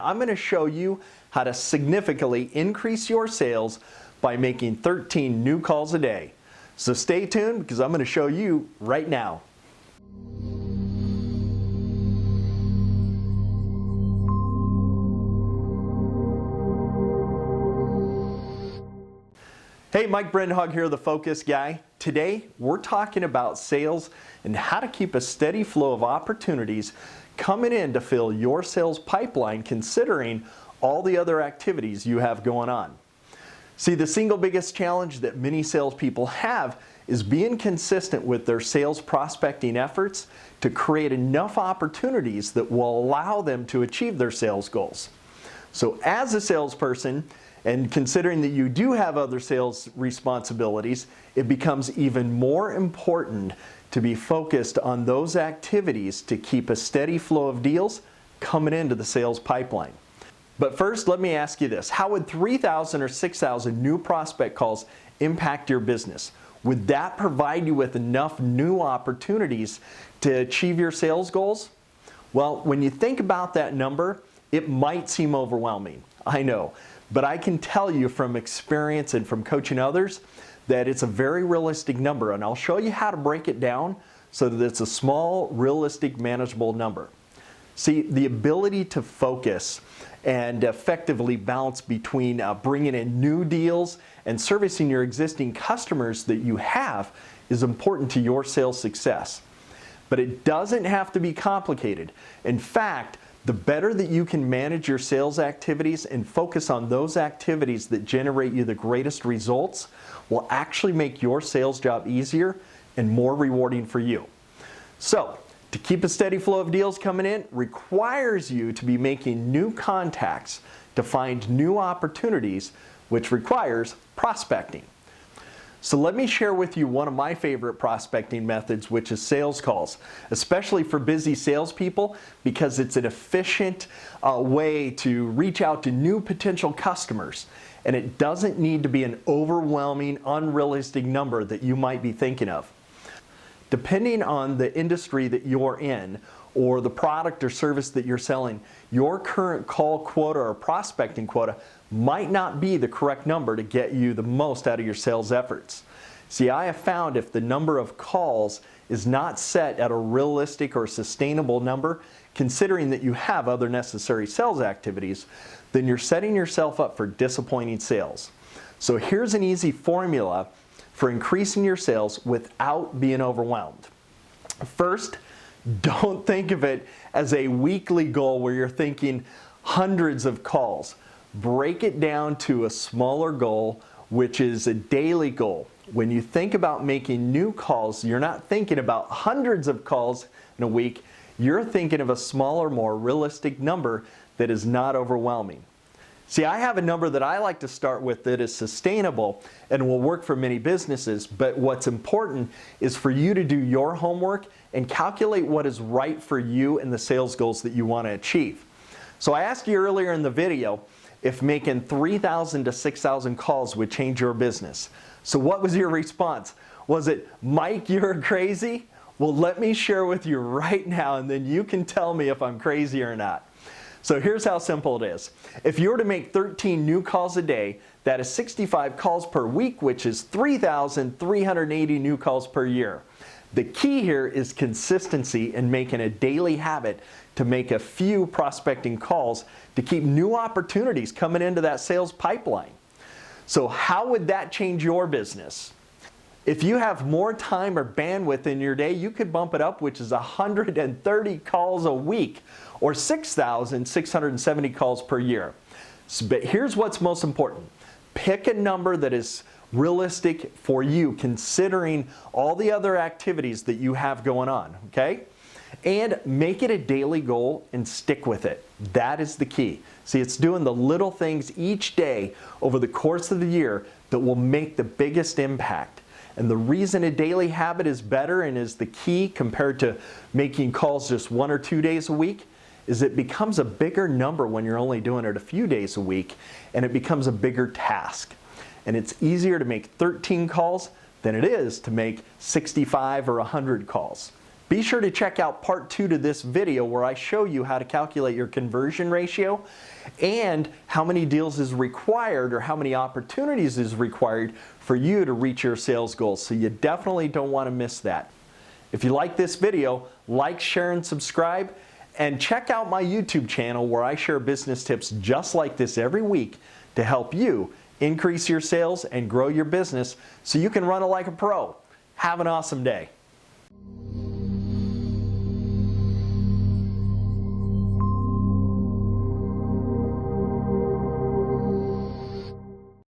I'm going to show you how to significantly increase your sales by making 13 new calls a day. So stay tuned because I'm going to show you right now. Hey, Mike Brendhog here, the Focus Guy. Today, we're talking about sales and how to keep a steady flow of opportunities coming in to fill your sales pipeline, considering all the other activities you have going on. See, the single biggest challenge that many salespeople have is being consistent with their sales prospecting efforts to create enough opportunities that will allow them to achieve their sales goals. So as a salesperson, and considering that you do have other sales responsibilities, it becomes even more important to be focused on those activities to keep a steady flow of deals coming into the sales pipeline. But first, let me ask you this. How would 3,000 or 6,000 new prospect calls impact your business? Would that provide you with enough new opportunities to achieve your sales goals? Well, when you think about that number, it might seem overwhelming. I know. But I can tell you from experience and from coaching others that it's a very realistic number, and I'll show you how to break it down so that it's a small, realistic, manageable number. See, the ability to focus and effectively balance between bringing in new deals and servicing your existing customers that you have is important to your sales success. But it doesn't have to be complicated. In fact, the better that you can manage your sales activities and focus on those activities that generate you the greatest results will actually make your sales job easier and more rewarding for you. So, to keep a steady flow of deals coming in requires you to be making new contacts to find new opportunities, which requires prospecting. So let me share with you one of my favorite prospecting methods, which is sales calls, especially for busy salespeople, because it's an efficient way to reach out to new potential customers. And it doesn't need to be an overwhelming, unrealistic number that you might be thinking of. Depending on the industry that you're in, or the product or service that you're selling, your current call quota or prospecting quota might not be the correct number to get you the most out of your sales efforts. See, I have found if the number of calls is not set at a realistic or sustainable number, considering that you have other necessary sales activities, then you're setting yourself up for disappointing sales. So here's an easy formula for increasing your sales without being overwhelmed. First, don't think of it as a weekly goal where you're thinking hundreds of calls. Break it down to a smaller goal, which is a daily goal. When you think about making new calls, you're not thinking about hundreds of calls in a week. You're thinking of a smaller, more realistic number that is not overwhelming. See, I have a number that I like to start with that is sustainable and will work for many businesses, but what's important is for you to do your homework and calculate what is right for you and the sales goals that you want to achieve. So I asked you earlier in the video if making 3,000 to 6,000 calls would change your business. So what was your response? Was it, Mike, you're crazy? Well, let me share with you right now, and then you can tell me if I'm crazy or not. So here's how simple it is. If you were to make 13 new calls a day, that is 65 calls per week, which is 3,380 new calls per year. The key here is consistency and making a daily habit to make a few prospecting calls to keep new opportunities coming into that sales pipeline. So how would that change your business? If you have more time or bandwidth in your day, you could bump it up, which is 130 calls a week, or 6,670 calls per year. But here's what's most important. Pick a number that is realistic for you, considering all the other activities that you have going on, okay? And make it a daily goal and stick with it. That is the key. See, it's doing the little things each day over the course of the year that will make the biggest impact. And the reason a daily habit is better and is the key compared to making calls just 1 or 2 days a week is it becomes a bigger number when you're only doing it a few days a week, and it becomes a bigger task. And it's easier to make 13 calls than it is to make 65 or 100 calls. Be sure to check out part 2 to this video where I show you how to calculate your conversion ratio and how many deals is required or how many opportunities is required for you to reach your sales goals. So you definitely don't want to miss that. If you like this video, like, share, and subscribe, and check out my YouTube channel where I share business tips just like this every week to help you increase your sales and grow your business so you can run it like a pro. Have an awesome day.